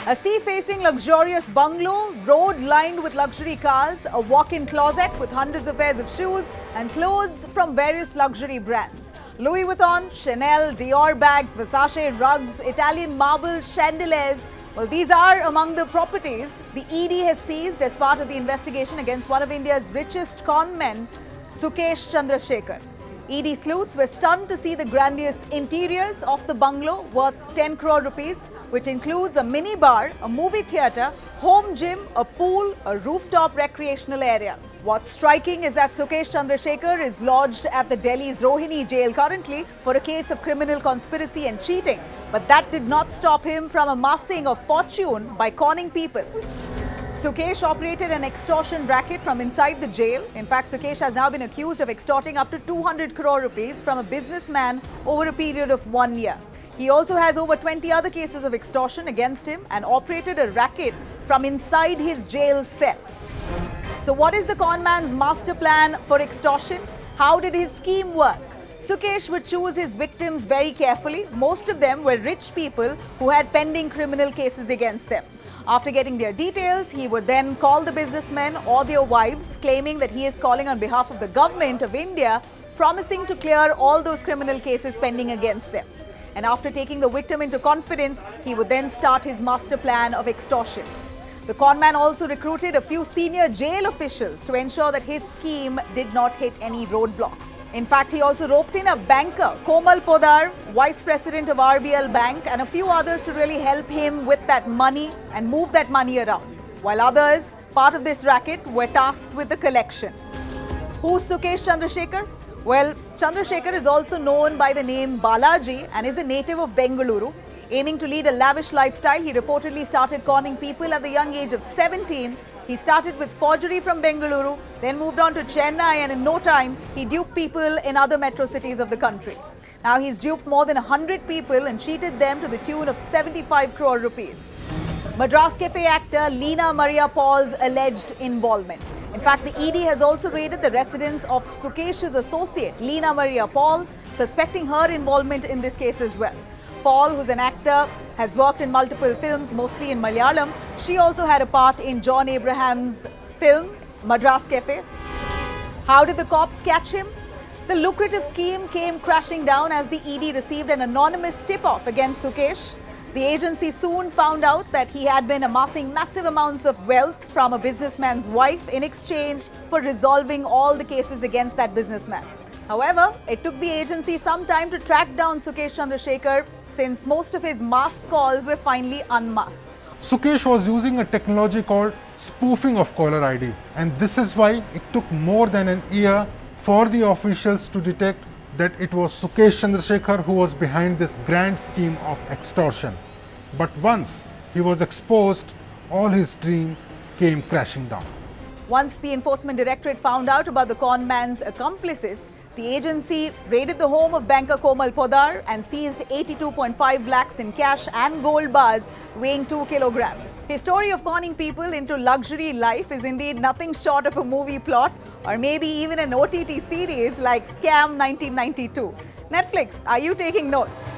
A sea-facing luxurious bungalow, road lined with luxury cars, a walk-in closet with hundreds of pairs of shoes and clothes from various luxury brands. Louis Vuitton, Chanel, Dior bags, Versace rugs, Italian marble chandeliers. Well, these are among the properties the ED has seized as part of the investigation against one of India's richest conmen, Sukesh Chandrasekhar. ED sleuths were stunned to see the grandiose interiors of the bungalow worth 10 crore rupees, which includes a mini bar, a movie theatre, home gym, a pool, a rooftop recreational area. What's striking is that Sukesh Chandrasekhar is lodged at the Delhi's Rohini jail currently for a case of criminal conspiracy and cheating. But that did not stop him from amassing a fortune by conning people. Sukesh operated an extortion racket from inside the jail. In fact, Sukesh has now been accused of extorting up to 200 crore rupees from a businessman over a period of 1 year. He also has over 20 other cases of extortion against him and operated a racket from inside his jail cell. So what is the conman's master plan for extortion? How did his scheme work? Sukesh would choose his victims very carefully. Most of them were rich people who had pending criminal cases against them. After getting their details, he would then call the businessmen or their wives, claiming that he is calling on behalf of the government of India, promising to clear all those criminal cases pending against them. And after taking the victim into confidence, he would then start his master plan of extortion. The conman also recruited a few senior jail officials to ensure that his scheme did not hit any roadblocks. In fact, he also roped in a banker, Komal Podar, vice president of RBL Bank, and a few others to really help him with that money and move that money around. While others, part of this racket, were tasked with the collection. Who's Sukesh Chandrasekhar? Well, Chandrasekhar is also known by the name Balaji and is a native of Bengaluru. Aiming to lead a lavish lifestyle, he reportedly started conning people at the young age of 17. He started with forgery from Bengaluru, then moved on to Chennai, and in no time, he duped people in other metro cities of the country. Now he's duped more than 100 people and cheated them to the tune of 75 crore rupees. Madras Cafe actor Leena Maria Paul's alleged involvement. In fact, the ED has also raided the residence of Sukesh's associate, Leena Maria Paul, suspecting her involvement in this case as well. Paul, who's an actor, has worked in multiple films, mostly in Malayalam. She also had a part in John Abraham's film, Madras Cafe. How did the cops catch him? The lucrative scheme came crashing down as the ED received an anonymous tip-off against Sukesh. The agency soon found out that he had been amassing massive amounts of wealth from a businessman's wife in exchange for resolving all the cases against that businessman. However, it took the agency some time to track down Sukesh Chandrasekhar since most of his mass calls were finally unmasked. Sukesh was using a technology called spoofing of caller ID, and this is why it took more than an year for the officials to detect that it was Sukesh Chandrasekhar who was behind this grand scheme of extortion. But once he was exposed, all his dream came crashing down. Once the Enforcement Directorate found out about the con man's accomplices, the agency raided the home of banker Komal Podar and seized 82.5 lakhs in cash and gold bars weighing 2 kilograms. His story of conning people into luxury life is indeed nothing short of a movie plot or maybe even an OTT series like Scam 1992. Netflix, are you taking notes?